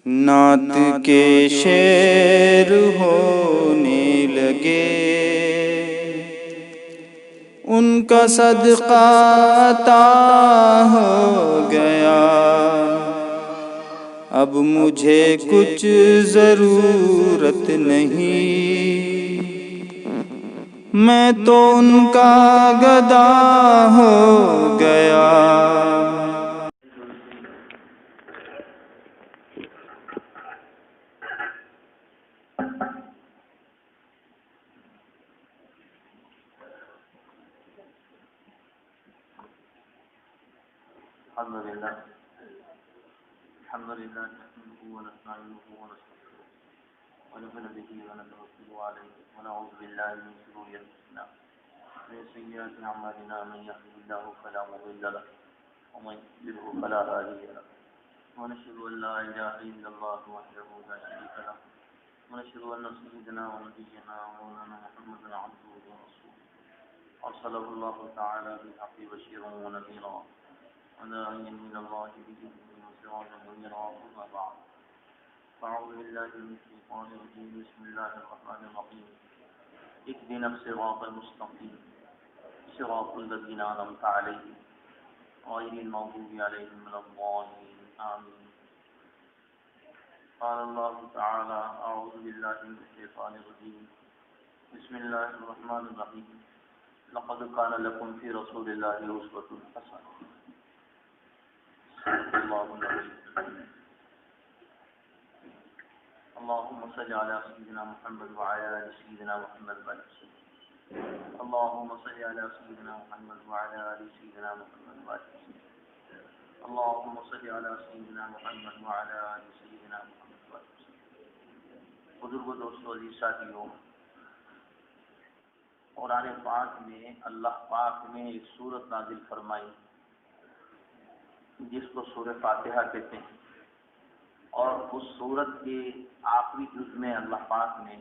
نعت کے شعر ہونے لگے، ان کا صدقہ عطا ہو گیا۔ اب مجھے کچھ ضرورت نہیں، میں تو ان کا گدا ہو گیا۔ الحمد لله نحمده ونستعينه ونستغفره ونؤمن به ونتوكل عليه ونعوذ بالله من شرور انفسنا ومن سيئات اعمالنا، من يهده الله فلا مضل له ومن يضلل فلا هادي له، ونشهد ان لا اله الا الله وحده لا شريك له، ونشهد ان سيدنا ونبينا ومولانا محمدا عبده ورسوله ارسله الله تعالى بالحق بشيرا ونذيرا وداعيا الى الله باذنه وسراجا منيرا. اما بعد، فاعوذ بالله من الشيطان الرجيم. بسم الله الرحمن الرحيم. اهدنا الصراط المستقيم صراط الذين انعمت عليهم غير المغضوب عليهم ولا الضالين. آمين. قال الله تعالى: اعوذ بالله من الشيطان الرجيم. بسم الله الرحمن الرحيم. لقد كان لكم في رسول الله اسوة حسنة. اللهم صل على سيدنا محمد وعلى آل سيدنا محمد وسلم. اللهم صل على سيدنا محمد وعلى آل سيدنا محمد وسلم. اللهم صل على سيدنا محمد وعلى آل سيدنا محمد وسلم. بزرگوں، دوستوں، عزیز ساتھیوں، قرآن پاک میں اللہ پاک نے ایک سورت نازل فرمائی جس کو سورہ فاتحہ کہتے ہیں، اور اس سورت کے آخری جز میں اللہ پاک نے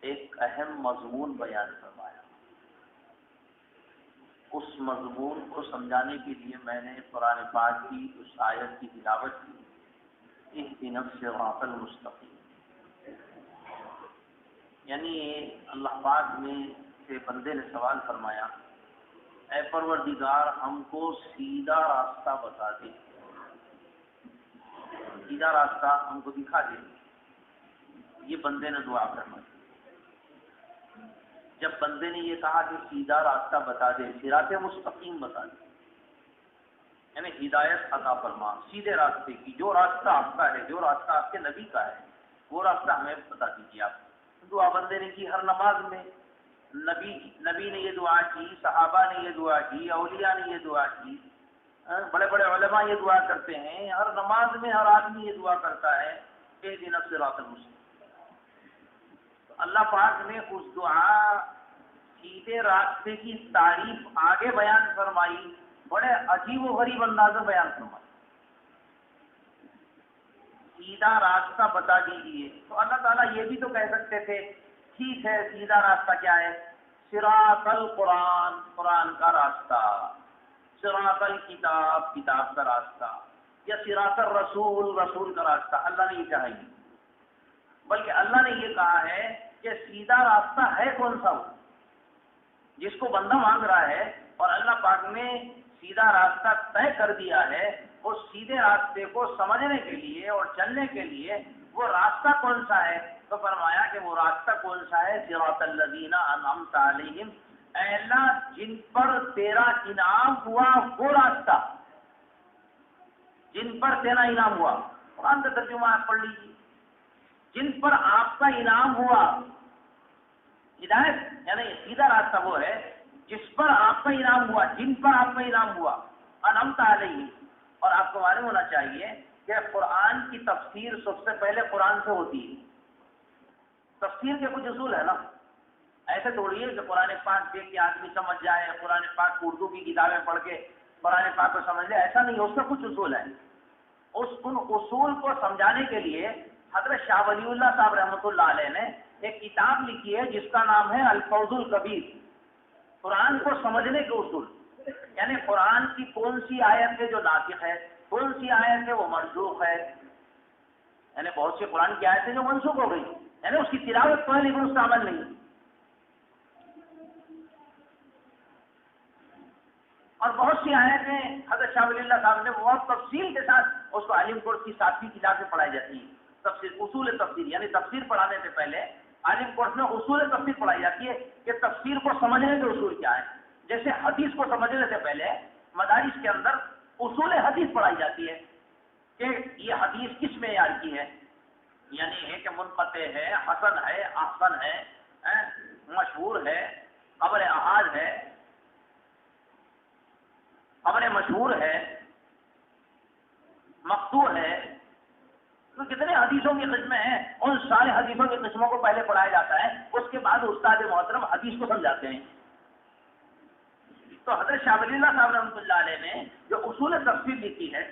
ایک اہم مضمون بیان فرمایا۔ اس مضمون کو سمجھانے کے لیے میں نے قرآن پاک کی اس آیت کی تلاوت کی، اهدنا الصراط المستقیم۔ یعنی اللہ پاک نے سے بندے نے سوال فرمایا، اے پروردگار ہم کو سیدھا راستہ بتا دے، سیدھا راستہ ہم کو دکھا دے۔ یہ بندے نے دعا فرمائی۔ جب بندے نے یہ کہا کہ سیدھا راستہ بتا دے، صراط مستقیم بتا دے، یعنی ہدایت عطا فرما سیدھے راستے کی، جو راستہ آپ کا ہے، جو راستہ آپ کے نبی کا ہے، وہ راستہ ہمیں بتا دیجیے آپ۔ دعا بندے نے کی، ہر نماز میں نبی نے یہ دعا کی، صحابہ نے یہ دعا کی، اولیاء نے یہ دعا کی، بڑے بڑے علماء یہ دعا کرتے ہیں، ہر نماز میں ہر آدمی یہ دعا کرتا ہے کہ اهدنا الصراط المستقیم۔ تو اللہ پاک نے اس دعا سیدھے راستے کی تعریف آگے بیان فرمائی، بڑے عجیب و غریب انداز میں بیان فرمائی۔ سیدھا راستہ بتا دیجیے، تو اللہ تعالیٰ یہ بھی تو کہہ سکتے تھے ٹھیک ہے سیدھا راستہ کیا ہے؟ صراط القرآن، قرآن کا راستہ، صراط الکتاب، کتاب کا راستہ، یا صراط الرسول، رسول کا راستہ۔ اللہ نے یہ کہا ہی، بلکہ اللہ نے یہ کہا ہے کہ سیدھا راستہ ہے کون سا؟ وہ جس کو بندہ مانگ رہا ہے اور اللہ پاک نے سیدھا راستہ طے کر دیا ہے، اس سیدھے راستے کو سمجھنے کے لیے اور چلنے کے لیے وہ راستہ کون سا ہے؟ تو فرمایا کہ وہ راستہ کون سا ہے؟ صراط الذین انعمت علیہم، اے اللہ جن پر تیرا انعام ہوا وہ راستہ، جن پر تیرا انعام ہوا۔ قرآن کا ترجمہ آپ پڑھ لیجیے، جن پر آپ کا انعام ہوا۔ ہدایت یعنی سیدھا راستہ وہ ہے جس پر آپ کا انعام ہوا، جن پر آپ کا انعام ہوا، انعمت علیہم۔ اور آپ کو معلوم ہونا چاہیے کہ قرآن کی تفسیر سب سے پہلے قرآن سے ہوتی ہے۔ تفسیر کے کچھ اصول ہے نا، ایسے تھوڑی ہے کہ قرآن پاک دیکھ کے آدمی سمجھ جائے، قرآن پاک اردو کی کتابیں پڑھ کے قرآن پاک کو سمجھ لے، ایسا نہیں ہے، اس کا کچھ اصول ہے۔ ان اصول کو سمجھانے کے لیے حضرت شاہ ولی اللہ صاحب رحمۃ اللہ علیہ نے ایک کتاب لکھی ہے جس کا نام ہے الفوز الکبیر، قرآن کو سمجھنے کے اصول۔ یعنی قرآن کی کون سی آیت ہے جو ناسخ ہے، کون سی آیت ہے وہ منسوخ ہے، یعنی بہت سی قرآن کی آیتیں جو منسوخ ہو گئی، یعنی اس کی تلاوت تو ہے لیکن اس کا عمل نہیں. اور بہت سی آیتیں حضرت شاہ ولی اللہ صاحب نے بہت تفصیل کے ساتھ اس کو عالم کورس کی 7ویں کتاب میں پڑھائی جاتی ہے. تفسیر، اصول تفسیر، یعنی تفسیر پڑھانے سے پہلے عالم کورس میں اصول تفسیر پڑھائی جاتی ہے کہ تفسیر کو سمجھنے کے اصول کیا ہے. جیسے حدیث کو سمجھنے سے پہلے مدارس کے اندر اصول حدیث پڑھائی جاتی ہے کہ یہ حدیث کس معیار کی ہے، یعنی ہے کہ منقطع ہے، حسن ہے، احسن ہے، مشہور ہے، خبر احاد ہے، خبر مشہور ہے، مقطوع ہے. تو کتنے حدیثوں کی قسمیں ہیں، ان سارے حدیثوں کی قسموں کو پہلے پڑھایا جاتا ہے، اس کے بعد استاد محترم حدیث کو سمجھاتے ہیں. تو حضرت شاہ ولی اللہ صاحب رحمۃ اللہ علیہ نے جو اصول تفسیر لکھی ہے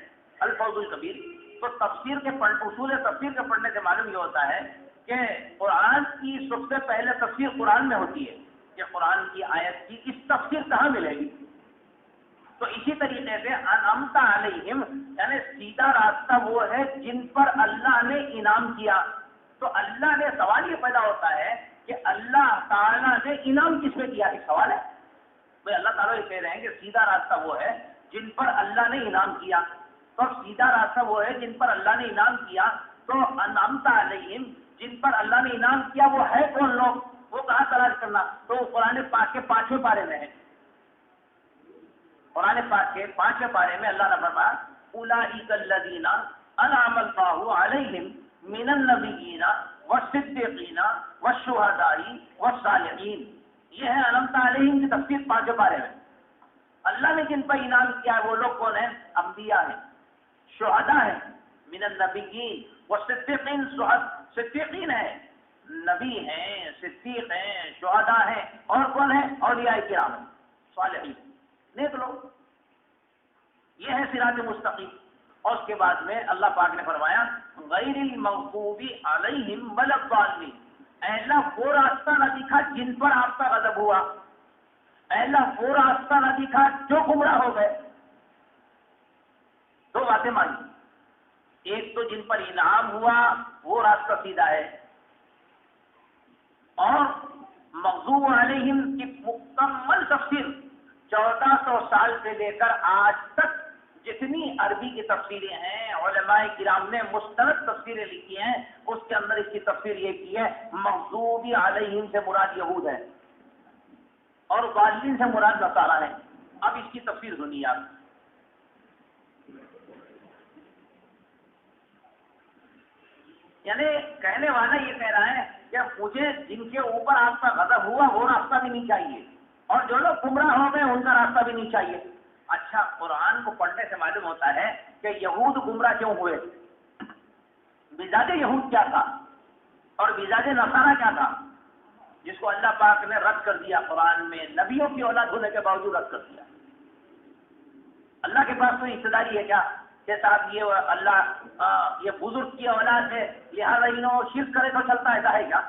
الفوز الکبیر، تو تفسیر کے اصول تفسیر کے پڑھنے سے معلوم یہ ہوتا ہے کہ قرآن کی سب سے پہلے تفسیر قرآن میں ہوتی ہے کہ قرآن کی آیت کی اس تفسیر کہاں ملے گی. تو اسی طریقے سے انعمت علیہم یعنی سیدھا راستہ وہ ہے جن پر اللہ نے انعام کیا. تو اللہ نے، سوال یہ پیدا ہوتا ہے کہ اللہ تعالیٰ نے انعام کس پہ کیا، ایک سوال ہے. بھائی اللہ تعالیٰ یہ کہہ رہے ہیں کہ سیدھا راستہ وہ ہے جن پر اللہ نے انعام کیا. تو سیدھا راستہ وہ ہے جن پر اللہ نے انعام کیا. تو انعمت علیہم جن پر اللہ نے انعام کیا وہ ہے کون لوگ، وہ کہاں تلاش کرنا. تو قرآن پاک کے 5ویں پارے میں ہے. قرآن پاک کے 5ویں پارے میں اللہ نے فرمایا اولئک الذین انعم اللہ علیہم من النبیین والصدیقین والشہداء والصالحین. یہ ہے انعمت علیہم کی تفسیر 5ویں پارے میں. اللہ نے جن پر انعام کیا ہے وہ لوگ کون ہیں، انبیاء ہیں، شہداء ہیں، من النبیین والصدیقین، صدیقین ہیں، نبی ہیں، صدیق ہیں، شہداء ہیں، اور کون ہیں، اولیاء کرام ہیں، صالحین، نیک لوگ. یہ ہے صراط مستقیم. اور اس کے بعد میں اللہ پاک نے فرمایا غیر المغضوب علیہم ولا الضالین. اے اللہ وہ راستہ نہ دکھا جن پر آپ کا غضب ہوا، اے اللہ وہ راستہ نہ دکھا جو گمراہ ہو گئے. دو باتیں مانی، ایک تو جن پر انعام ہوا وہ راستہ سیدھا ہے، اور مغضوب علیہم کی مکمل تفسیر 1400 سال سے لے کر آج تک جتنی عربی کی تفسیریں ہیں، علماء کرام نے مستند تفسیریں لکھی ہیں، اس کے اندر اس کی تفسیر یہ کی ہے مغضوب علیہم سے مراد یہود ہے اور ضالین سے مراد نصارہ ہیں. اب اس کی تفسیر سنیے آپ. یعنی کہنے والا یہ کہہ رہا ہے کہ مجھے جن کے اوپر آپ کا غضب ہوا وہ راستہ بھی نہیں چاہیے، اور جو لوگ گمراہ ہو گئے ان کا راستہ بھی نہیں چاہیے. اچھا، قرآن کو پڑھنے سے معلوم ہوتا ہے کہ یہود گمراہ کیوں ہوئے، مزاج یہود کیا تھا اور مزاج نصارہ کیا تھا، جس کو اللہ پاک نے رد کر دیا قرآن میں، نبیوں کی اولاد ہونے کے باوجود رد کر دیا. اللہ کے پاس کوئی اقتداری ہے کیا کہ صاحب یہ اللہ یہ بزرگ کی اولاد ہے لہٰذا انہوں شرک کرے تو چلتا، ایسا ہے کیا؟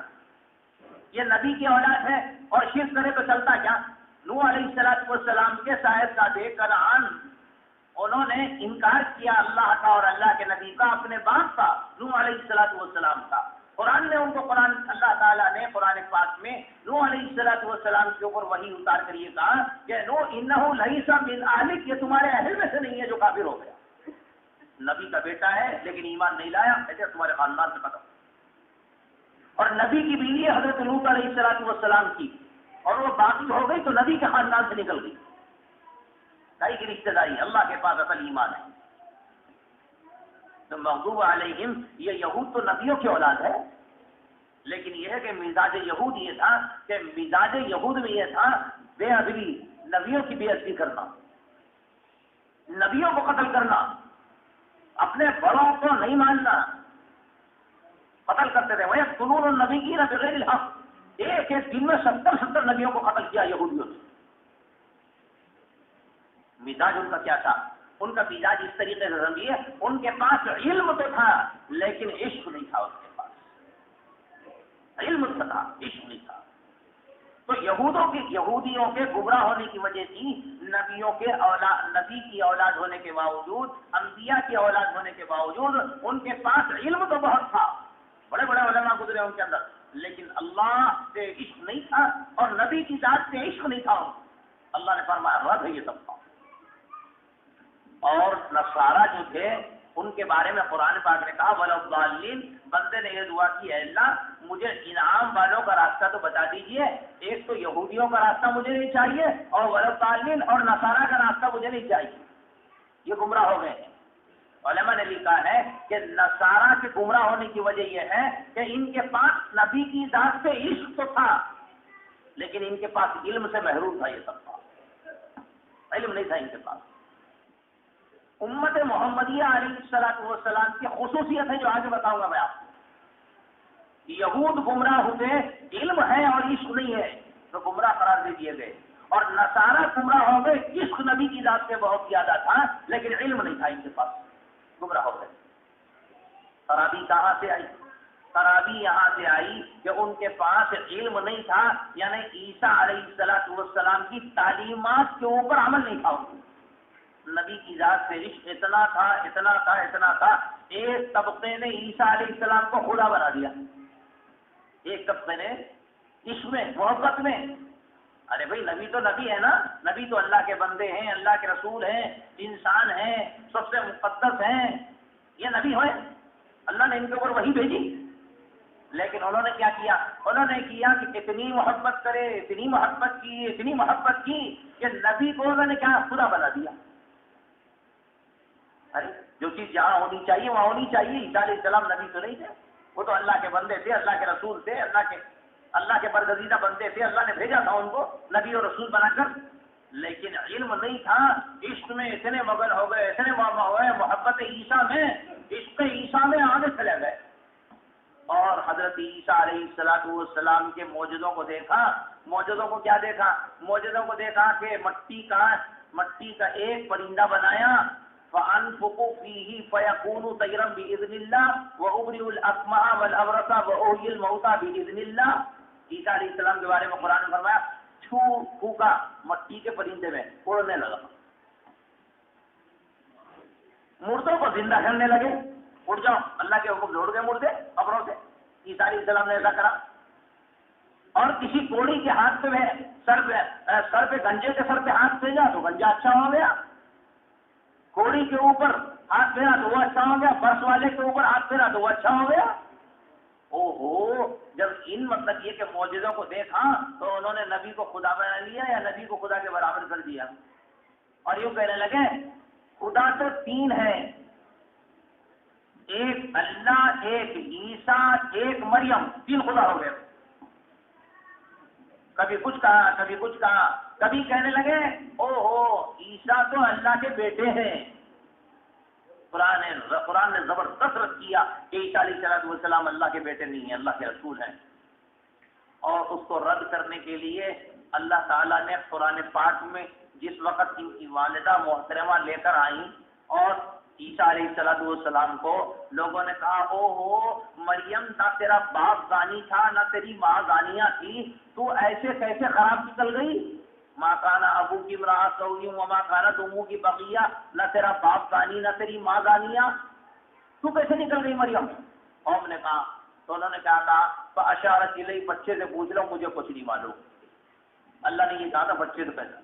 یہ نبی کی اولاد ہے اور شرک کرے تو چلتا کیا؟ نوح علیہ السلام کے صاحبزادے کنعان، انہوں نے انکار کیا اللہ کا اور اللہ کے نبی کا، اپنے باپ کا، نوح علیہ السلام کا. قرآن نے ان کو اللہ تعالیٰ نے قرآن پاک میں نوح علیہ السلام کے اوپر وحی اتار کر یہ کہا کہ نوح انہ لیس من اہلک، یہ تمہارے اہل میں سے نہیں ہے جو کافر ہو گیا. نبی کا بیٹا ہے لیکن ایمان نہیں لایا، ایسے تمہارے خاندان سے ختم. اور نبی کی بیوی حضرت لوط علیہ السلام کی، اور وہ باقی ہو گئی تو نبی کے خاندان سے نکل گئی. کئی کی رشتہ داری، اللہ کے پاس اصل ایمان ہے. تو مغضوب علیہم یہ یہود تو نبیوں کی اولاد ہے، لیکن یہ ہے کہ مزاج یہود یہ تھا کہ مزاج یہود میں یہ تھا بے ادبی، نبیوں کی بے ادبی کرنا، نبیوں کو قتل کرنا، اپنے بڑوں کو نہیں ماننا، قتل کرتے تھے. وَيَقْتُلُونَ النَّبِيِّينَ بِغَيْرِ الْحَقِّ. ایک دن میں 70 نبیوں کو قتل کیا یہودیوں نے. مزاج ان کا کیا تھا؟ ان کا مزاج اس طریقے سے سمجھیے، ان کے پاس علم تو تھا لیکن عشق نہیں تھا. اس کے پاس علم تو تھا، عشق نہیں تھا. تو یہودیوں کے گمراہ ہونے کی وجہ تھی نبیوں کے اولاد، نبی کی اولاد ہونے کے باوجود، انبیاء کی اولاد ہونے کے باوجود ان کے پاس علم تو بہت تھا، بڑے بڑے علماء گزرے ان کے اندر، لیکن اللہ سے عشق نہیں تھا اور نبی کی ذات سے عشق نہیں تھا. اللہ نے فرمایا رد ہے یہ سب کا. اور نصارہ جو تھے ان کے بارے میں قرآن پاک نے کہا وَلَا الضَّالِّينَ، بندے نے یہ دعا کی اے اللہ مجھے انعام والوں کا راستہ تو بتا دیجئے، ایک تو یہودیوں کا راستہ مجھے نہیں چاہیے اور وَلَا الضَّالِّينَ اور نصارہ کا راستہ مجھے نہیں چاہیے، یہ گمراہ ہو گئے ہیں. علماء نے لکھا ہے کہ نصارہ کے گمراہ ہونے کی وجہ یہ ہے کہ ان کے پاس نبی کی ذات سے عشق تو تھا لیکن ان کے پاس علم سے محروم تھا، یہ سب کا علم نہیں تھا ان کے پاس. امت محمدیہ علیہ السلام کی خصوصیت ہے جو آگے بتاؤں گا میں آپ کو. یہود گمراہ ہوئے، علم ہے اور عشق نہیں ہے تو گمراہ قرار دے دیے گئے، اور نصارہ گمراہ ہو گئے، عشق نبی کی ذات سے بہت زیادہ تھا لیکن علم نہیں تھا ان کے پاس، گمراہ ہو گئے. خرابی کہاں سے آئی؟ خرابی یہاں سے آئی کہ ان کے پاس علم نہیں تھا، یعنی عیسیٰ علیہ السلام کی تعلیمات کے اوپر عمل نہیں تھا ان کو. نبی کی ذات سے عشق اتنا تھا اتنا تھا اتنا تھا، ایک طبقے نے عیسیٰ علیہ السلام کو خدا بنا دیا، ایک طبقے نے عشق میں محبت میں. ارے بھائی نبی تو نبی ہے نا، نبی تو اللہ کے بندے ہیں، اللہ کے رسول ہیں، انسان ہیں، سب سے مقدس ہیں، یہ نبی ہوئے، اللہ نے ان کے اوپر وحی بھیجی. لیکن انہوں نے کیا کیا؟ انہوں نے کیا کہ اتنی محبت کرے، اتنی محبت کی، اتنی محبت کی کہ نبی کو انہوں نے کیا خدا بنا دیا. ارے جو چیز جہاں ہونی چاہیے وہاں ہونی چاہیے. عیسیٰ علیہ السلام نبی تو نہیں تھے، وہ تو اللہ کے بندے تھے، اللہ کے رسول تھے، اللہ کے برگزیدہ بندے تھے، اللہ نے بھیجا تھا ان کو نبی اور رسول بنا کر. لیکن علم نہیں تھا، عشق میں اتنے مگن ہو گئے، اتنے معاملہ ہوئے، محبت عیسیٰ میں، عشق عیسیٰ میں آگے چلے گئے. اور حضرت عیسیٰ علیہ السلام کے معجزوں کو دیکھا. معجزوں کو کیا دیکھا؟ معجزوں کو دیکھا کہ مٹی کا ایک پرندہ بنایا، فَأَنفُقُ فِيهِ فَيَكُونُ طَيْرًا بِإِذْنِ اللَّهِ وَأُبْرِئُ الْأَكْمَحَ وَالْأَبْرَصَ وَأُحْيِي الْمَوْتَى بِإِذْنِ اللَّهِ. عیسیٰ علیہ السلام کے بارے میں قرآن نے فرمایا پھونکا مٹی کے پرندے میں، اڑنے لگا، مردوں کو زندہ کرنے لگے، اڑ جاؤ، اللہ کے حکم سے اڑ گئے مردے قبروں سے. عیسیٰ علیہ السلام نے ایسا کرا. اور کسی کوڑی کے ہاتھ پہ سر پہ گنجے کے سر پہ ہاتھ بھیجا تو گنجا اچھا ہو گیا، کوڑی کے اوپر ہاتھ پھیرا تو وہ اچھا ہو گیا، فرش والے کے اوپر ہاتھ پھیرا تو وہ اچھا ہو گیا. اوہو، جب ان مطلب یہ کہ معجزوں کو دیکھا تو انہوں نے نبی کو خدا بنا لیا یا نبی کو خدا کے برابر کر دیا، اور یوں کہنے لگے خدا تو تین ہے، ایک اللہ، ایک عیسیٰ، ایک مریم، تین خدا ہو گئے. کبھی کچھ کہا کبھی کچھ کہا، کبھی کہنے لگے اوہو عیسیٰ تو اللہ کے بیٹے ہیں. قرآن نے زبردست رد کیا کہ عیسیٰ علیہ السلام اللہ کے بیٹے نہیں ہیں، اللہ کے رسول ہیں. اور اس کو رد کرنے کے لیے اللہ تعالیٰ نے قرآن پاک میں جس وقت ان کی والدہ محترمہ لے کر آئیں اور عیسیٰ علیہ السلام کو لوگوں نے کہا اوہو مریم نہ تیرا باپ زانی تھا نہ تیری ماں زانیہ تھی، تو ایسے کیسے خراب نکل گئی؟ ماں کانا ابو کی امرأ سوء وما کانت امو کی بغیہ، نہ تیرا باپ زانی نہ تیری ماں زانیہ، تو کیسے نکل گئی مریم؟ قوم نے کہا تو انہوں نے کہا تھا فاشارت الیہ، بچے سے پوچھ لو مجھے کچھ نہیں معلوم. اللہ نے یہ کہا تھا بچے سے پہلے،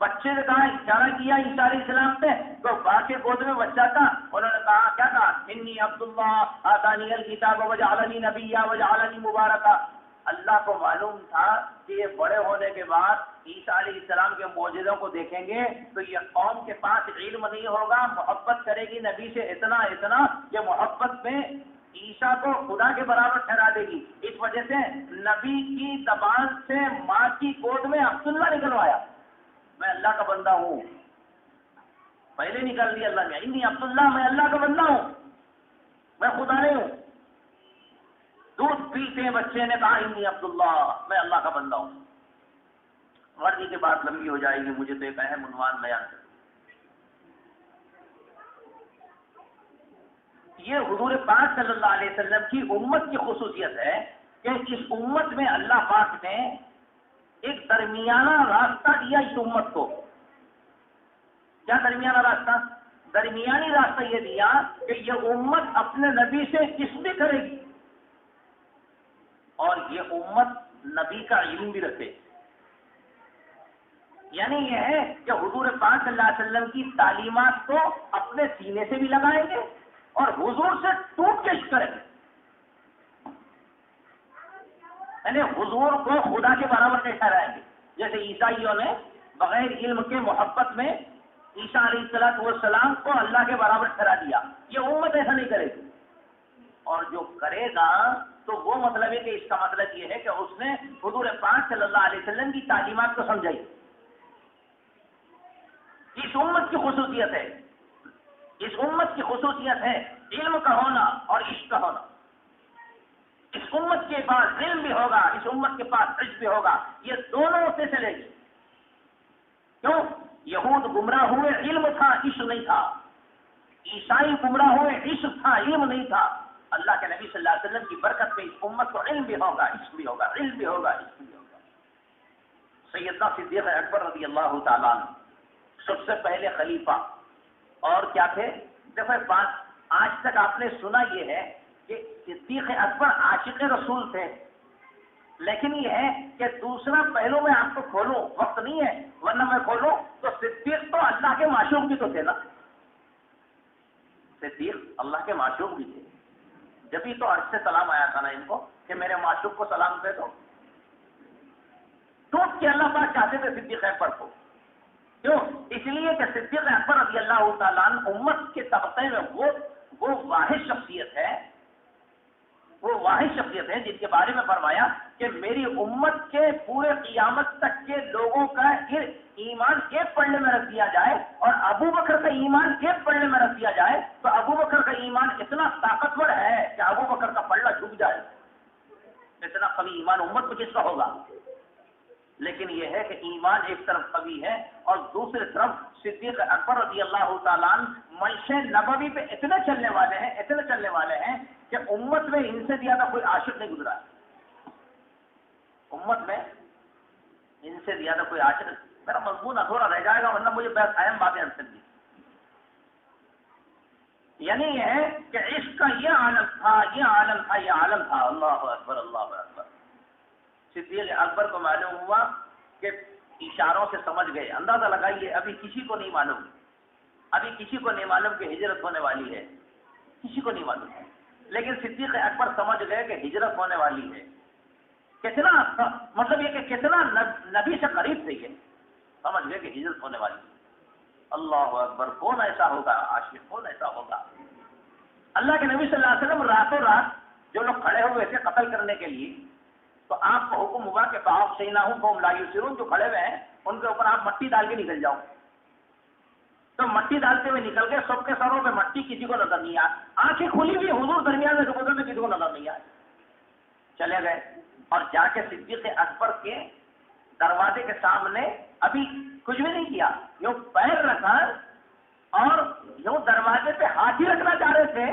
بچے نے کہا اشارہ کیا عیسیٰ علیہ السلام نے تو باپ کے گود میں بچہ تھا. انہوں نے کہا کیا کہا؟ انی عبداللہ آتانی الکتاب وجعلنی نبیا وجعلنی مبارکا. اللہ کو معلوم تھا کہ یہ بڑے ہونے کے بعد عیسیٰ علیہ السلام کے معجزوں کو دیکھیں گے تو یہ قوم کے پاس علم نہیں ہوگا، محبت کرے گی نبی سے اتنا کہ محبت میں عیسیٰ کو خدا کے برابر ٹھہرا دے گی. اس وجہ سے نبی کی زبان سے ماں کی گود میں عبداللہ نکلوایا، میں اللہ کا بندہ ہوں. پہلے نکل دیا اللہ نے انی عبداللہ، میں اللہ کا بندہ ہوں، میں خدا نہیں ہوں. دودھ پیتے بچے نے کہا انی عبداللہ، میں اللہ کا بندہ ہوں. غرضی کی بات لمبی ہو جائے گی، مجھے تو ایک اہم عنوان بیان کر. یہ حضور پاک صلی اللہ علیہ وسلم کی امت کی خصوصیت ہے کہ اس امت میں اللہ پاک نے ایک درمیانہ راستہ دیا اس امت کو. کیا درمیانہ راستہ؟ درمیانی راستہ یہ دیا کہ یہ امت اپنے نبی سے قسمیں کرے گی اور یہ امت نبی کا علم بھی رکھے. یعنی یہ ہے کہ حضور پاک صلی اللہ علیہ وسلم کی تعلیمات کو اپنے سینے سے بھی لگائیں گے اور حضور سے ٹوٹ کے کریں گے. یعنی حضور کو خدا کے برابر نہیں ٹھہرائیں گے. جیسے عیسائیوں نے بغیر علم کے محبت میں عیسیٰ علیہ السلام کو اللہ کے برابر ٹھہرا دیا. یہ امت ایسا نہیں کرے گی. اور جو کرے گا تو وہ مطلب ہے کہ اس کا مطلب یہ ہے کہ اس نے حضور پاک صلی اللہ علیہ وسلم کی تعلیمات کو سمجھائی. اس امت کی خصوصیت ہے، اس امت کی خصوصیت ہے علم کا ہونا اور عشق کا ہونا. اس امت کے پاس علم بھی ہوگا، اس امت کے پاس عشق بھی ہوگا. یہ دونوں سے چلے گی. کیوں؟ یہود گمراہ ہوئے علم تھا، عشق نہیں تھا. عیسائی گمراہ ہوئے عشق تھا، علم نہیں تھا. اللہ کے نبی صلی اللہ علیہ وسلم کی برکت میں اس امت کو علم بھی ہوگا، عشق بھی ہوگا، علم بھی ہوگا، عشق بھی ہوگا. سیدنا صدیق اکبر رضی اللہ تعالیٰ عنہ سب سے پہلے خلیفہ اور کیا تھے؟ دیکھو بات آج تک آپ نے سنا یہ ہے کہ صدیق اکبر عاشق رسول تھے، لیکن یہ ہے کہ دوسرا پہلو میں آپ کو کھولوں، وقت نہیں ہے ورنہ میں کھولوں تو صدیق تو اللہ کے معشوق بھی تو تھے نا. صدیق اللہ کے معشوق بھی تھے. جبھی تو عرش سے سلام آیا تھا نا ان کو کہ میرے معشوق کو سلام دے دو. ٹوٹ کے اللہ پاک چاہتے تھے صدیق اکبر کو. کیوں؟ اس لیے کہ صدیق اکبر رضی اللہ تعالیٰ عنہ امت کے طبقے میں وہ واحد شخصیت ہے، وہ واحد شخصیت ہے جن کے بارے میں فرمایا کہ میری امت کے پورے قیامت تک کے لوگوں کا ایمان ایک پلڑے میں رکھ دیا جائے اور ابو بکر کا ایمان ایک پلڑے میں رکھ دیا جائے تو ابو بکر کا ایمان اتنا طاقتور ہے کہ ابو بکر کا پلڑا جھک جائے. اتنا قوی ایمان امت میں کس کا ہوگا؟ لیکن یہ ہے کہ ایمان ایک طرف قوی ہے اور دوسری طرف صدیق اکبر رضی اللہ تعالیٰ عنہ منش نبوی پہ اتنے چلنے والے ہیں کہ امت میں ان سے زیادہ کوئی عاشق نہیں گزرا. امت میں ان سے زیادہ کوئی عاشق. میرا مضمون ادھورا رہ جائے گا ورنہ مجھے بہت اہم باتیں ان سے دی. یعنی یہ ہے کہ عشق کا یہ عالم تھا، یہ عالم تھا، یہ عالم تھا. اللہ اکبر، اللہ اکبر. صدیق اکبر کو معلوم ہوا کہ اشاروں سے سمجھ گئے. اندازہ لگائیے ابھی کسی کو نہیں معلوم کہ ہجرت ہونے والی ہے، کسی کو نہیں معلوم. لیکن صدیق اکبر سمجھ گئے کہ ہجرت ہونے والی ہے. کتنا مطلب یہ کہ کتنا نبی سے قریب تھے، یہ سمجھ گئے کہ ہجرت ہونے والی ہے. اللہ اکبر. کون ایسا ہوگا عاشق، کون ایسا ہوگا؟ اللہ کے نبی صلی اللہ علیہ وسلم راتوں رات جو لوگ کھڑے ہوئے تھے قتل کرنے کے لیے تو آپ کو حکم ہوا کہ فاؤ سینا ہوں قوم لا یسرون، جو کھڑے ہوئے ہیں ان کے اوپر آپ مٹی ڈال کے نکل جاؤ. تو مٹی ڈالتے ہوئے نکل گئے. سب کے سروں پہ مٹی، کسی کو نظر نہیں آئی. آنکھیں کھلی ہوئی حضور درمیان میں گزرتے کسی کو نظر نہیں آئی. چلے گئے اور جا کے صدیق اکبر کے دروازے کے سامنے ابھی کچھ بھی نہیں کیا، یوں پیر رکھا اور یوں دروازے پہ ہاتھ ہی رکھنا چاہ رہے تھے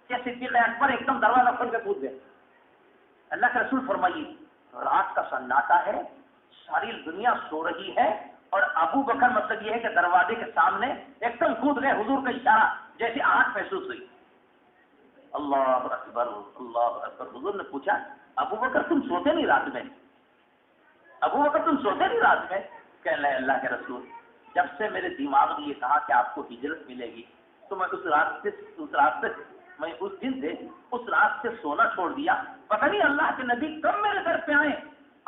کہ صدیق اکبر ایک دم دروازہ کھول کے کود گئے. اللہ کے رسول فرمائیے رات کا سناٹا ہے، ساری دنیا سو رہی ہے اور ابو بکر مطلب یہ ہے کہ دروازے کے سامنے ایک دم کود گئے. حضور کا اشارہ جیسے آنکھ محسوس ہوئی. اللہ اکبر، اللہ اکبر. حضور نے پوچھا ابو بکر تم سوتے نہیں رات میں؟ ابو بکر تم سوتے نہیں رات میں؟ کہنے لگے اللہ کے رسول جب سے میرے دماغ نے یہ کہا کہ آپ کو ہجرت ملے گی تو میں اس دن سے اس رات سے سونا چھوڑ دیا. پتہ نہیں اللہ کے نبی کب میرے گھر پہ آئے.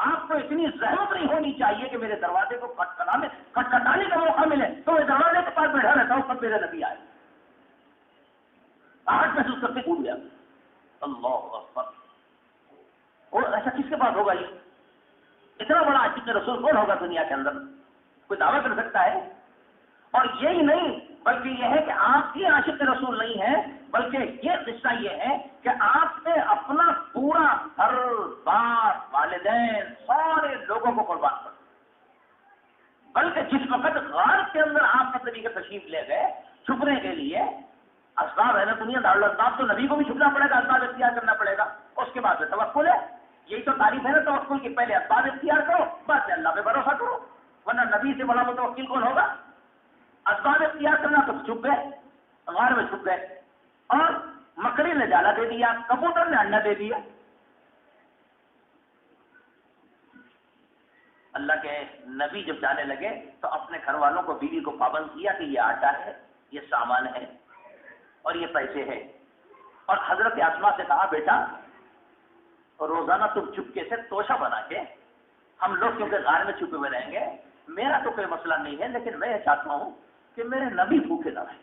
آپ کو اتنی زحمت نہیں ہونی چاہیے کہ میرے دروازے کو کھٹکھٹانے کا موقع ملے تو میں دروازے کے پاس بیٹھا رہتا ہوں کب میرے نبی آئے. آج محسوس کرتے ٹوٹ گیا. اللہ اکبر. اور ایسا کس کے پاس ہوگا؟ یہ اتنا بڑا عاشق رسول کون ہوگا دنیا کے اندر؟ کوئی دعویٰ کر سکتا ہے؟ اور یہی نہیں بلکہ یہ ہے کہ آپ کی عاشق رسول نہیں ہے بلکہ یہ قصہ یہ ہے کہ آپ نے اپنا پورا گھر بار والدین سارے لوگوں کو قربان کر دیا. بلکہ جس وقت غار کے اندر آپ کا طریقہ تشریف لے گئے چھپنے کے لیے اسباب ہے نا دنیا دارالاسباب تو نبی کو بھی چھپنا پڑے گا، اسباب اختیار کرنا پڑے گا. اس کے بعد میں توکل ہے یہی تو تعریف ہے نا توکل کی، پہلے اسباب اختیار کرو، بعد میں اللہ پہ بھروسہ کرو، ورنہ نبی سے بڑا متوکل کون ہوگا؟ اسباب اختیار کرنا تو چھپ گئے، غار میں چھپ گئے، اور مکڑی نے جالا دے دیا، کبوتر نے انڈا دے دیا۔ اللہ کے نبی جب جانے لگے تو اپنے گھر والوں کو، بیوی کو پابند کیا کہ یہ آٹا ہے، یہ سامان ہے اور یہ پیسے ہیں، اور حضرت اسماء سے کہا بیٹا روزانہ تم چپکے سے توشہ بنا کے، ہم لوگ کیونکہ غار میں چھپے ہوئے رہیں گے، میرا تو کوئی مسئلہ نہیں ہے، لیکن میں یہ چاہتا ہوں کہ میرے نبی بھوکے نہ رہے،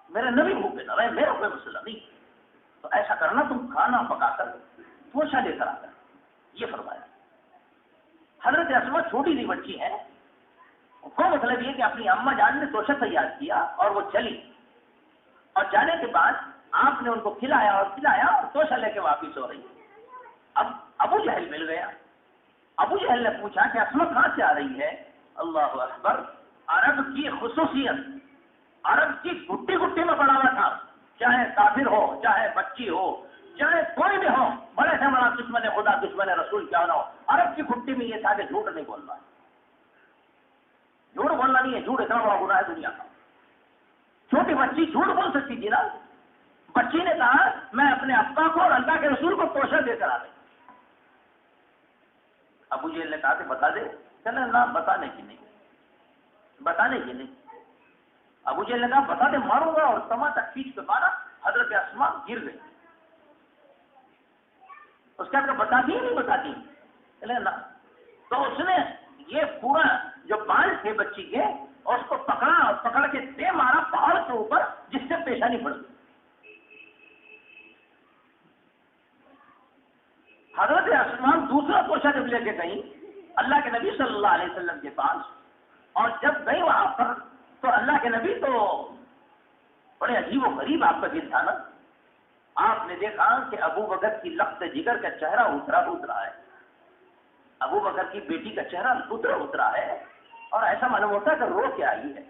میرے نبی بھوکے نہ رہے، میرا کوئی مسئلہ نہیں، تو ایسا کرنا تم کھانا پکا کر توشہ لے کر آ کر، یہ فرمایا۔ حضرت اسماء چھوٹی سی بچی ہے، وہ مطلب یہ کہ اپنی اماں جان نے توشہ تیار کیا اور وہ چلی، اور جانے کے بعد آپ نے ان کو کھلایا اور توشہ لے کے واپس ہو رہی۔ اب ابو جہل مل گیا، ابو جہل نے پوچھا کہ اسماء کہاں سے آ رہی ہے؟ اللہ اکبر، عرب کی خصوصیت، عرب کی گٹی گٹی میں پڑا ہوا تھا، چاہے کافر ہو، چاہے بچی ہو، چاہے کوئی بھی ہو، بڑے سے بڑا دشمن خدا دشمن رسول کیا نہ ہو، عرب کی گٹی میں یہ تھا کہ جھوٹ نہیں بولنا، جھوٹ بولنا نہیں ہے، جھوٹ اتنا بڑا گناہ ہے دنیا کا۔ چھوٹی بچی جھوٹ بول سکتی تھی نا، بچی نے کہا میں اپنے ابا کو اور اللہ کے رسول کو توشہ دے کر آ گئی۔ ابو جہل نے کہا کہ بتا دے، چلے نہ بتانے کی نہیں، بتانے کی نہیں۔ ابو جہل نے کہا بتا دے، ماروں گا، اور تماچا کھینچ کے مارا، حضرت اسماء گر گئی۔ اس کے بعد بتاتی ہی نہیں بتاتی، چلے نہ، تو اس نے یہ پورا جو بال تھے بچی کے، اور اس کو پکڑا اور پکڑ کے دے مارا پہاڑ کے اوپر، جس سے پیشانی پڑ گئی۔ حضرت اسماء دوسرا توشہ جب لے کے گئی اللہ کے نبی صلی اللہ علیہ وسلم کے پاس، اور جب گئی وہاں پر تو اللہ کے نبی تو بڑے عجیب و غریب آپ کا دل تھا نا، آپ نے دیکھا کہ ابو بکر کی لخت جگر کا چہرہ اترا ہے، ابو بکر کی بیٹی کا چہرہ اترا ہے، اور ایسا معلوم ہوتا ہے کہ رو کے آئی ہے۔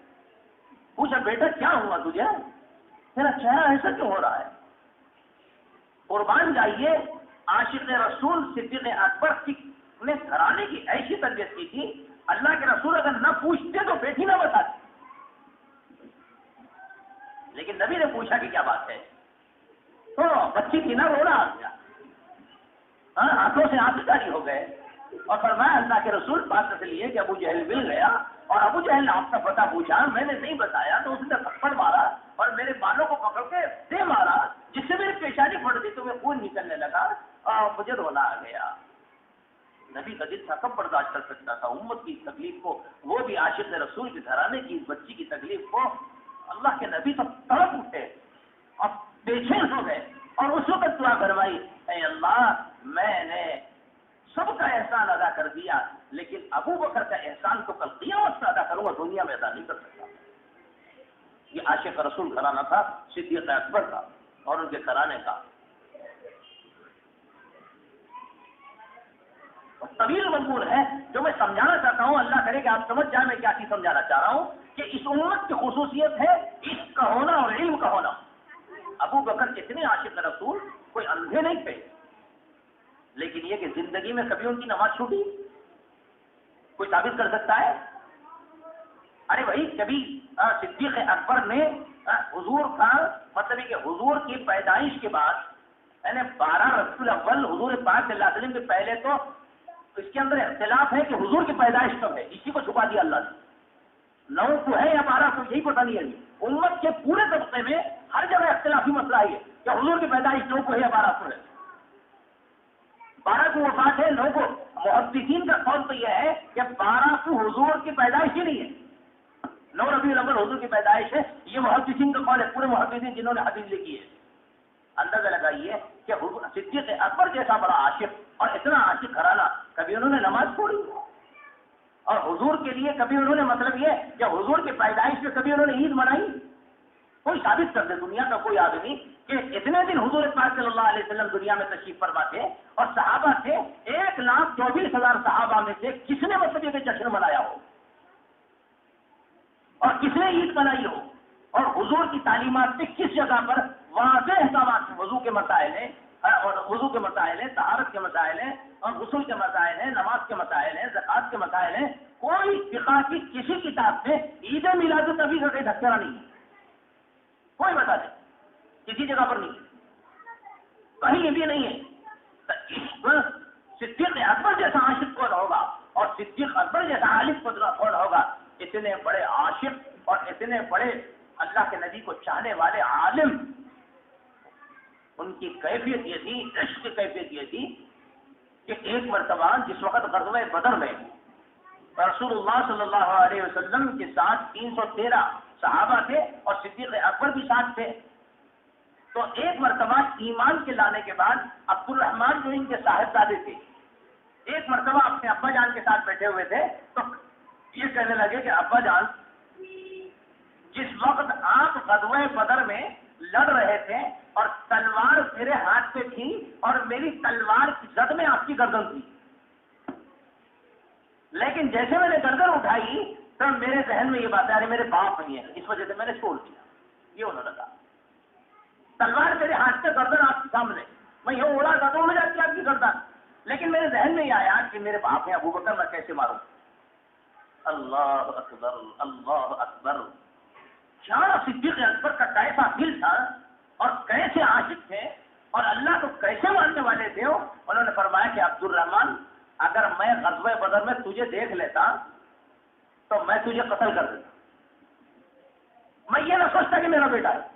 پوچھا بیٹا کیا ہوا تجھے، تیرا چہرہ ایسا کیوں ہو رہا ہے؟ قربان جائیے، عاشق رسول صدیق اکبر کی نے گھرانے کی ایسی تربیت کی تھی، اللہ کے رسول اگر نہ پوچھتے تو بیٹی نہ بتاتی، لیکن نبی نے پوچھا کہ کیا بات ہے، تو بچی کی نہ رونا آ گیا، ہاتھوں سے آنسو جاری ہو گئے، اور فرمایا اللہ کے رسول بات اس لیے کہ ابو جہل مل گیا، اور ابو جہل نے آپ کا پتہ پوچھا، میں نے نہیں بتایا تو اس نے تھپڑ مارا اور میرے بالوں کو پکڑ کے دے مارا، جس سے میری پیشانی پھٹ گئی تو میں خون نکلنے لگا اور مجھے رونا آ گیا۔ نبی کا دل تھا، کب برداشت کر سکتا تھا امت کی تکلیف کو، وہ بھی عاشق رسول کے گھرانے کی بچی کی تکلیف کو۔ اللہ کے نبی تو تڑپ اٹھے اور بے چین ہو گئے، اور اس وقت دعا کروائی، اے اللہ میں نے سب کا احسان ادا کر دیا، لیکن ابو بکر کا احسان تو کل قیامت سے ادا کروں گا، دنیا میں ادا نہیں کر سکتا۔ یہ عاشق رسول گھرانہ تھا، صدیق اکبر کا اور ان کے گھرانے کا۔ طویل مضمون ہے جو میں سمجھانا چاہتا ہوں، اللہ کرے کہ آپ سمجھ جائیں میں کیا چیز سمجھانا چاہ رہا ہوں، کہ اس امت کی خصوصیت ہے عشق کا ہونا اور علم کا ہونا۔ ابو بکر اتنے عاشق رسول کوئی اندھے نہیں تھے، لیکن یہ کہ زندگی میں کبھی ان کی نماز چھوٹی کوئی ثابت کر سکتا ہے؟ ارے بھائی کبھی صدیق اکبر نے حضور کا مطلب کہ حضور کی پیدائش کے بعد یعنی 12 ربیع الاول حضور پاک صلی اللہ علیہ وسلم کے پہلے، تو اس کے اندر اختلاف ہے کہ حضور کی پیدائش کب ہے، اسی کو چھپا دیا اللہ نے، 9 کو ہے یا 12 کو یہی پتہ نہیں ہے۔ امت کے پورے طبقے میں ہر جگہ اختلافی مسئلہ ہے کہ حضور کی پیدائش 9 کو ہے یا 12 کو ہے، 12 کو وفات ہے 9 کو۔ محدثین کا قول تو یہ ہے کہ 12 کو حضور کی پیدائش ہی نہیں ہے، 9 ربیع الاول حضور کی پیدائش ہے، یہ محدثین کا قول ہے، پورے محدثین جنہوں نے حدیث لکھی ہے۔ اندازہ لگائیے کہ صدیق اکبر جیسا بڑا عاشق اور اتنا عاشق گھرانہ، کبھی انہوں نے نماز پڑھی، اور حضور کے لیے کبھی انہوں نے مطلب یہ کہ حضور کی پیدائش میں کبھی انہوں نے عید منائی؟ کوئی ثابت کر دے دنیا کا کوئی آدمی کہ اتنے دن حضور پاک صلی اللہ علیہ وسلم دنیا میں تشریف فرما تھے، اور صحابہ تھے 1,24,000 صحابہ میں سے کس نے مطلب یہ جشن منایا ہو، اور کس نے عید منائی ہو، اور حضور کی تعلیمات سے کس جگہ پر واضح احکامات وضو کے مسائل ہیں، اور وضو کے مسائل ہیں، طہارت کے مسائل ہیں، اور غسل کے مسائل ہیں، نماز کے مسائل ہیں، زکوٰۃ کے مسائل ہیں، کوئی فقہ کی کسی کتاب میں عید میلاد النبی کا کوئی دھکرا نہیں ہے، کوئی بتا دے، کسی جگہ پر نہیں ہے، کہیں بھی نہیں ہے۔ صدیق اکبر جیسا عاشق کون ہوگا، اور صدیق اکبر جیسا عالم کون ہوگا؟ اتنے بڑے عاشق اور اتنے بڑے اللہ کے نبی کو چاہنے والے عالم، ان کی کیفیت یہ تھی، عشق کی کیفیت یہ تھی کہ ایک مرتبہ جس وقت غزوہ بدر میں رسول اللہ صلی اللہ علیہ وسلم کے ساتھ 313 صحابہ تھے اور صدیق اکبر بھی ساتھ تھے، تو ایک مرتبہ ایمان کے لانے کے بعد عبد الرحمن جو ان کے صاحبزادے تھے، ایک مرتبہ اپنے ابا جان کے ساتھ بیٹھے ہوئے تھے، تو یہ کہنے لگے کہ ابا جان، جس وقت آپ غزوہ بدر میں لڑ رہے تھے اور تلوار میرے ہاتھ پہ تھی اور میری تلوار کی زد میں آپ کی گردن تھی، لیکن جیسے میں نے گردن اٹھائی تو میرے ذہن میں یہ بات ہے میرے باپ نہیں ہے، اس وجہ سے میں نے چھوڑ دیا۔ یہ انہوں نے کہا، تلوار میرے ہاتھ پہ، گردن آپ کے سامنے، میں یہ اڑا تھا تو اڑ جاتی آپ کی گردن، لیکن میرے ذہن میں یہ آیا کہ میرے باپ ہیں ابو بکر، میں کیسے ماروں؟ اللہ اکبر، اللہ اکبر! کیا صدیق اکبر کا کیسا دل تھا اور کیسے عاشق تھے اور اللہ کو کیسے ماننے والے تھے۔ انہوں نے فرمایا کہ عبد الرحمن، اگر میں غزوہ بدر میں تجھے دیکھ لیتا تو میں تجھے قتل کر دیتا، میں یہ نہ سوچتا کہ میرا بیٹا ہے،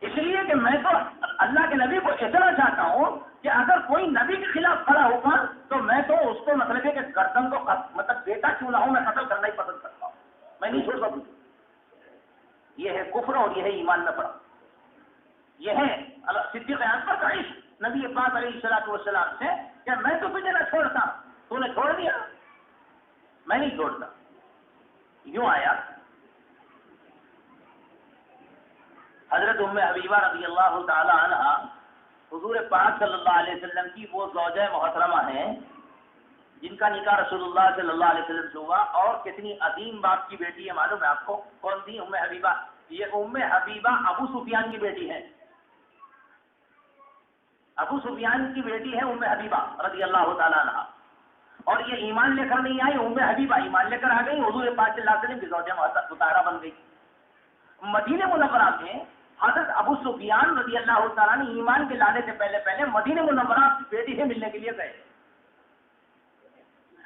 اس لیے کہ میں تو اللہ کے نبی کو اتنا چاہتا ہوں کہ اگر کوئی نبی کے خلاف کھڑا ہوگا تو میں تو اس کو مطلب ہے کہ گردن کو مطلب بیٹا کیوں نہ ہو، میں قتل کرنا ہی پسند کرتا ہوں، میں نہیں چھوڑ سکتا۔ یہ ہے کفر اور یہ ہے ایمان میں پڑا، یہ ہے صدیق اکبر کا عشق نبی پاک علیہ الصلوۃ والسلام سے کہ میں تو تجھے نہ چھوڑتا، تو نے چھوڑ دیا، میں نہیں چھوڑتا۔ یوں آیا حضرت ام حبیبہ رضی اللہ تعالی عنہ حضور پاک صلی اللہ علیہ وسلم کی وہ زوجہ محترمہ ہیں جن کا نکاح رسول اللہ صلی اللہ علیہ وسلم سے ہوا، اور کتنی عظیم باپ کی بیٹی ہے معلوم ہے آپ کو؟ کون تھی؟ ام حبیبہ۔ یہ ام حبیبہ ابو سفیان کی بیٹی ہے، ابو سفیان کی بیٹی ہے ام حبیبہ رضی اللہ تعالیٰ عنہ، اور یہ ایمان لے کر نہیں آئی، ام حبیبہ ایمان لے کر آ گئی، حضور پاک صلی اللہ علیہ وسلم کی زوجہ مطہرہ بن گئی۔ مدینہ منورہ میں حضرت ابو سفیان رضی اللہ تعالیٰ نے ایمان کے لانے سے پہلے مدینہ منورہ کی بیٹی سے ملنے کے لیے گئے،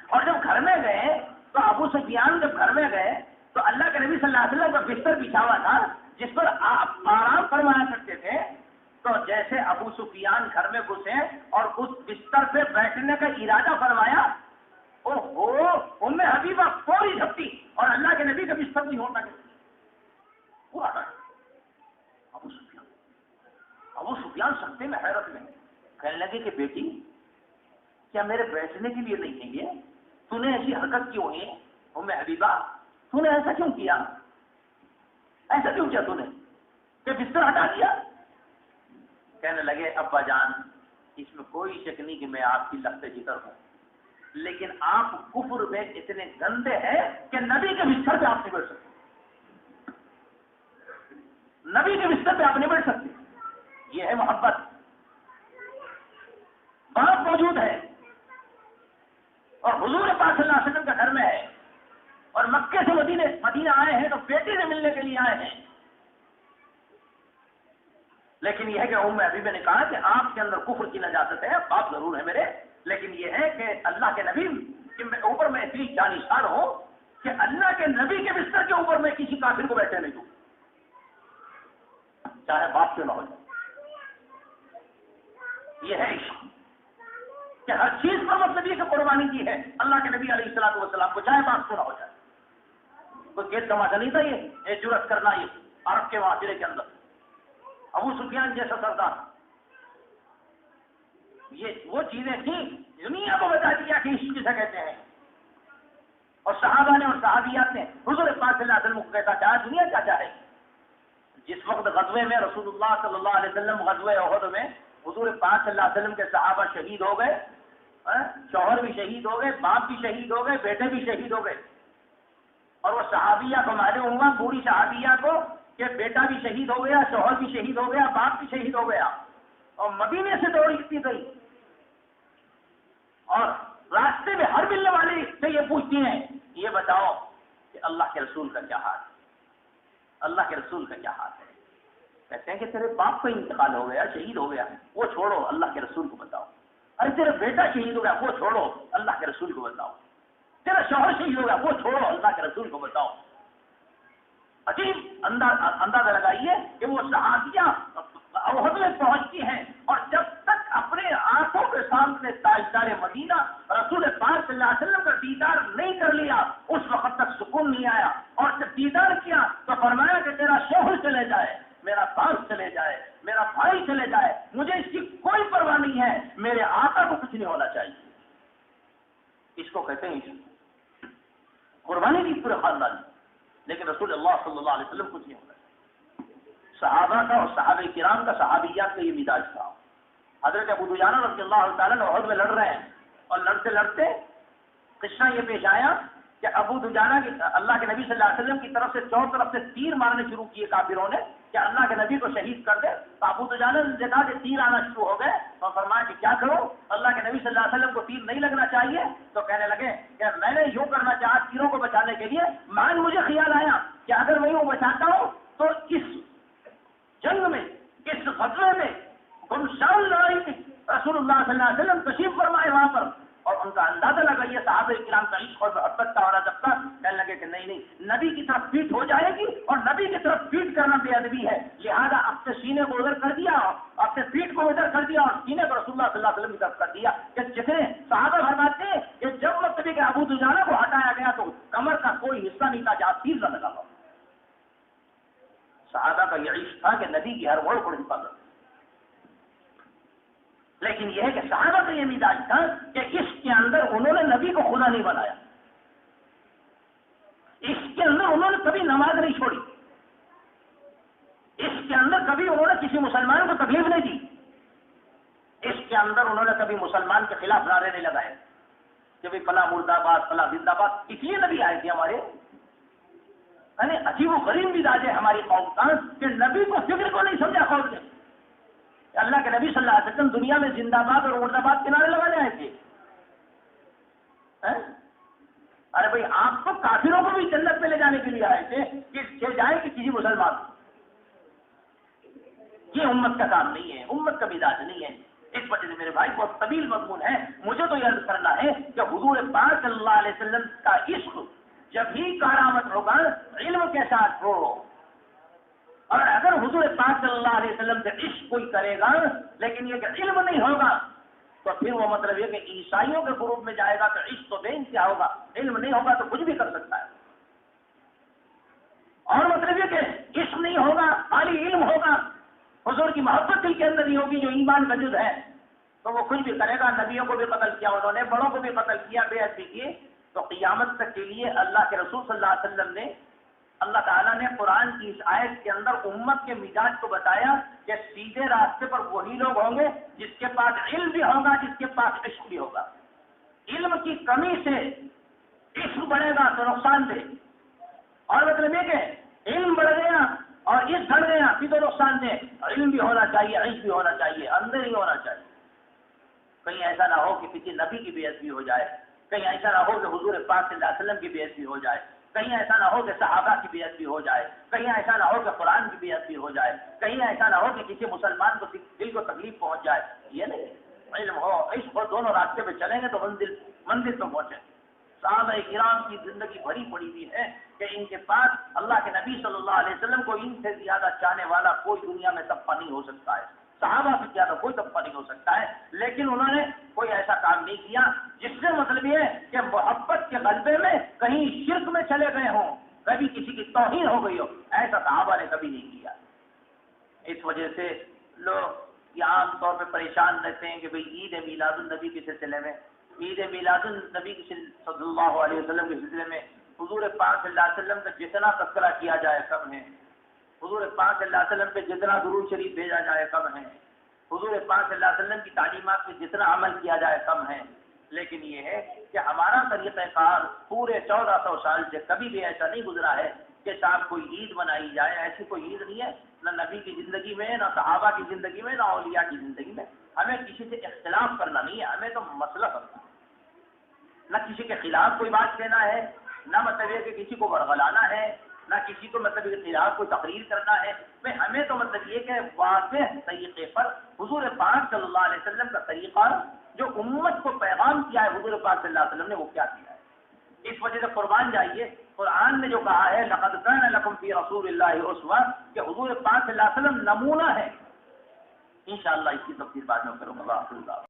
اور جب گھر میں گئے تو ابو سفیان جب گھر میں گئے تو اللہ کے نبی صلی اللہ علیہ وسلم کا بستر بچھا ہوا تھا جس پر آپ آرام فرمایا کرتے تھے، تو جیسے ابو سفیان گھر میں گھسے اور اس بستر پہ بیٹھنے کا ارادہ فرمایا، اوہو، ام حبیبہ فوری جھپٹی اور اللہ کے نبی کا بستر نہیں ہوتا ابو سفیان سکتے میں حیرت میں کہنے لگے کہ بیٹی، کیا میرے بیٹھنے کے لیے نہیں چاہیے؟ تو نے ایسی حرکت کیوں ہے ام حبیبہ؟ تو نے ایسا کیوں کیا؟ ایسا کیوں کیا تو نے کہ بستر ہٹا دیا؟ کہنے لگے ابا جان، اس میں کوئی شک نہیں کہ میں آپ کی لخت جگر ہوں، لیکن آپ کفر میں اتنے گندے ہیں کہ نبی کے بستر پہ آپ نہیں بیٹھ سکتے، نبی کے بستر پہ آپ نہیں بیٹھ سکتے۔ یہ ہے محبت۔ باپ موجود ہے اور حضور پاک صلی اللہ علیہ وسلم کا گھر میں ہے، اور مکے سے مدینہ آئے ہیں تو بیٹی سے ملنے کے لیے آئے ہیں، لیکن یہ ہے کہ ام حبیبہ نے کہا کہ آپ کے اندر کفر کی نجاست ہے، باپ ضرور ہے میرے، لیکن یہ ہے کہ اللہ کے نبی کے اوپر میں اتنی جانشان ہوں کہ اللہ کے نبی کے بستر کے اوپر میں کسی کافر کو بیٹھے نہیں دوں، چاہے باپ کیوں نہ ہو جائے۔ یہ ہے عشق کہ ہر چیز پر مطلب یہ کہ قربانی کی ہے اللہ کے نبی علیہ الصلوۃ والسلام کو، چاہے باپ کیوں نہ ہو جائے۔ کوئی گیٹ تماشا نہیں تھا یہ جرأت کرنا، یہ عرب کے معاشرے کے اندر ابو سفیان جیسا سردار، یہ وہ چیزیں تھیں دنیا کو بتا دیا کہ عشق کسے کہتے ہیں، اور صحابہ نے اور صحابیات نے حضور پاک صلی اللہ علیہ وسلم کو کہتا چاہے دنیا کیا چاہے۔ جس وقت غزوے میں رسول اللہ صلی اللہ علیہ وسلم غزوہ احد میں حضور پاک صلی اللہ علیہ وسلم کے صحابہ شہید ہو گئے، شوہر بھی شہید ہو گئے، باپ بھی شہید ہو گئے، بیٹے بھی شہید ہو گئے، اور وہ صحابیہ کو معلوم ہوا، بوڑھی صحابیہ کو، کہ بیٹا بھی شہید ہو گیا، شوہر بھی شہید ہو گیا، باپ بھی شہید ہو گیا، اور مدینے سے دوڑتی گئی اور راستے میں ہر ملنے والے سے یہ پوچھتی ہیں یہ بتاؤ کہ اللہ کے رسول کا کیا حال ہے، اللہ کے رسول کا کیا حال ہے؟ کہتے ہیں کہ تیرے باپ کا انتقال ہو گیا، شہید ہو گیا، وہ چھوڑو، اللہ کے رسول کو بتاؤ۔ ارے تیرا بیٹا شہید ہو گیا، وہ چھوڑو، اللہ کے رسول کو بتاؤ۔ تیرا شوہر شہید ہو گیا، وہ چھوڑو، اللہ کے رسول کو بتاؤ۔ عجیب اندازہ لگائیے کہ وہ صحابیاں احد میں پہنچتی ہیں اور جب تک اپنے آنکھوں کے سامنے تاجدار مدینہ رسول پاک صلی اللہ علیہ وسلم کا دیدار نہیں کر لیا اس وقت تک سکون نہیں آیا، اور جب دیدار کیا تو فرمایا کہ تیرا شوہر چلے جائے، میرا باپ چلے جائے، میرا بھائی چلے جائے، مجھے اس کی کوئی پرواہ نہیں ہے، میرے آقا کو کچھ نہیں ہونا چاہیے۔ اس کو کہتے ہیں عشق، قربانی کی پورے خاندان، لیکن رسول اللہ صلی اللہ علیہ وسلم کچھ نہیں ہونا۔ صحابہ کا اور صحابہ کرام کا، صحابیات کا یہ مزاج تھا۔ حضرت ابو دجانہ رضی اللہ تعالیٰ عنہ احد میں لڑ رہے ہیں اور لڑتے لڑتے قصہ یہ پیش آیا کہ ابو دجانہ کی اللہ کے نبی صلی اللہ علیہ وسلم کی طرف سے چاروں طرف سے تیر مارنے شروع کیے کافروں نے کہ اللہ کے نبی کو شہید کر دے۔ تو ابو دجانہ نے دیکھا کہ تیر آنا شروع ہو گئے اور فرمایا کہ کیا کرو، اللہ کے نبی صلی اللہ علیہ وسلم کو تیر نہیں لگنا چاہیے؟ تو کہنے لگے کہ میں نے یوں کرنا چاہا تیروں کو بچانے کے لیے، مان مجھے خیال آیا کہ اگر میں یوں بچاتا ہوں تو اس جنگ میں، اس غزوے میں، گمشان لڑائی میں رسول اللہ صلی اللہ علیہ وسلم تشریف فرمائے وہاں پر، اور ان کا اندازہ لگا یہ صحابہ کرام کا عشق اور محبت کا ہونا جب تک کہنے لگے کہ نہیں نبی کی طرف پیٹ ہو جائے گی اور نبی کی طرف پیٹ کرنا بے ادبی ہے، لہذا اپنے سینے کو ادھر کر دیا، اپنے پیٹ کو ادھر کر دیا اور سینے کو رسول اللہ صلی اللہ علیہ وسلم کی طرف کر دیا۔ کہ جتنے صحابہ فرماتے ہیں کہ جب مطلب کہ ابو دجانہ کو ہٹایا گیا تو کمر کا کوئی حصہ نہیں تھا جہاں تیر نہ لگا ہوا۔ صحابہ کا یہ عشق تھا کہ نبی کی ہر وڑ کو حفاظت۔ لیکن یہ ہے کہ صحابہ کا یہ مزاج تھا کہ اس کے اندر انہوں نے نبی کو خدا نہیں بنایا، اس کے اندر انہوں نے کبھی نماز نہیں چھوڑی، اس کے اندر کبھی انہوں نے کسی مسلمان کو تکلیف نہیں دی، اس کے اندر انہوں نے کبھی مسلمان کے خلاف نعرے نہیں لگائے کہ بھائی فلاں مرد آباد فلاں زندہ آباد۔ اس لیے نبی آئے تھے ہمارے، یعنی عجیب و غریب مزاج ہے ہماری قوم کا کہ نبی کو فکر کو نہیں سمجھا قوم نے۔ اللہ کے نبی صلی اللہ علیہ وسلم دنیا میں زندہ باد اور مرد آباد کنارے لگانے آئے تھے۔ ارے بھائی آپ تو کافروں کو بھی جنت میں لے جانے کے لیے آئے تھے کہ جائے کہ کسی مسلمان۔ یہ امت کا کام نہیں ہے، امت کا مزاج نہیں ہے۔ اس وجہ سے میرے بھائی بہت طویل مضمون ہے، مجھے تو یہ عرض کرنا ہے کہ حضور پاک صلی اللہ علیہ وسلم کا عشق جب ہی کارآمد ہوگا علم کے ساتھ ہو، اور اگر حضور پاک صلی اللہ علیہ وسلم سے عشق کوئی کرے گا لیکن یہ کہ علم نہیں ہوگا تو پھر وہ مطلب یہ کہ عیسائیوں کے گروپ میں جائے گا تو عشق تو بے انتہا ہوگا، علم نہیں ہوگا تو کچھ بھی کر سکتا ہے۔ اور مطلب یہ کہ عشق نہیں ہوگا، خالی علم ہوگا، حضور کی محبت دل کے اندر نہیں ہوگی جو ایمان کا جز ہے، تو وہ کچھ بھی کرے گا۔ نبیوں کو بھی قتل کیا انہوں نے، بڑوں کو بھی قتل کیا، بے عزتی کی۔ تو قیامت تک کے لیے اللہ کے رسول صلی اللہ علیہ وسلم نے، اللہ تعالیٰ نے قرآن کی اس آیت کے اندر امت کے مزاج کو بتایا کہ سیدھے راستے پر وہی لوگ ہوں گے جس کے پاس علم بھی ہوگا، جس کے پاس عشق بھی ہوگا۔ علم کی کمی سے عشق بڑھے گا تو نقصان دہ، اور مطلب یہ کہ علم بڑھ گیا اور عشق بڑھ گیا پھر تو نقصان دہ۔ علم بھی ہونا چاہیے، عشق بھی ہونا چاہیے، اندر ہی ہونا چاہیے۔ کہیں ایسا نہ ہو کہ کسی نبی کی بے عزتی ہو جائے، کہیں ایسا نہ ہو کہ حضور پاک صلی اللہ علیہ وسلم کی بے عزتی ہو جائے، کہیں ایسا نہ ہو کہ صحابہ کی بے عزتی ہو جائے، کہیں ایسا نہ ہو کہ قرآن کی بے عزتی ہو جائے، کہیں ایسا نہ ہو کہ کسی مسلمان کو دل کو تکلیف پہنچ جائے۔ یہ نہیں، علم ہو عشق ہو، دونوں راستے پہ چلیں گے تو منزل پہ پہنچیں۔ صحابہ کرام کی زندگی بھری پڑی ہوئی ہے کہ ان کے پاس اللہ کے نبی صلی اللہ علیہ وسلم کو ان سے زیادہ چاہنے والا کوئی دنیا میں طبقہ نہیں ہو سکتا ہے، صحابہ سے زیادہ کوئی طبقہ نہیں ہو سکتا ہے، لیکن انہوں نے کوئی ایسا کام نہیں کیا جس سے مطلب یہ کہ محبت کے غلبے میں کہیں شرک میں چلے گئے ہوں، کبھی کسی کی توہین ہو گئی ہو، ایسا صحابہ نے کبھی نہیں کیا۔ اس وجہ سے لوگ یہ عام طور پہ پریشان رہتے ہیں کہ بھئی عید میلاد النبی کے سلسلے میں، عید میلاد النبی صلی اللہ علیہ وسلم کے سلسلے میں حضور پاک صلی اللہ علیہ وسلم کا جتنا تذکرہ کیا جائے کم ہے، حضور پاک صلی اللہ علیہ وسلم پہ جتنا درود شریف بھیجا جائے کم ہے، حضور پاک صلی اللہ علیہ وسلم کی تعلیمات پہ جتنا عمل کیا جائے کم ہے۔ لیکن یہ ہے کہ ہمارا طریقہ کار پورے 1400 سال سے کبھی بھی ایسا نہیں گزرا ہے کہ صاحب کوئی عید منائی جائے، ایسی کوئی عید نہیں ہے نہ نبی کی زندگی میں، نہ صحابہ کی زندگی میں، نہ اولیاء کی زندگی میں۔ ہمیں کسی سے اختلاف کرنا نہیں ہے، ہمیں تو مسئلہ کرنا ہے، نہ کسی کے خلاف کوئی بات کہنا ہے، نہ مطلب یہ کہ کسی کو ورغلانا ہے، نہ کسی کو مطلب کے خلاف کوئی تقریر کرنا ہے۔ ہمیں تو مطلب یہ کہ واضح طریقے پر حضور پاک صلی اللہ علیہ وسلم کا طریقہ جو امت کو پیغام کیا ہے حضور پاک صلی اللہ علیہ وسلم نے، وہ کیا کیا ہے۔ اس وجہ سے قربان جائیے، قرآن نے جو کہا ہے لقد کان لکم فی رسول اللہ اسوہ، کہ حضور پاک صلی اللہ علیہ وسلم نمونہ ہے۔ انشاءاللہ اس کی تفصیل بعد میں کروں گا۔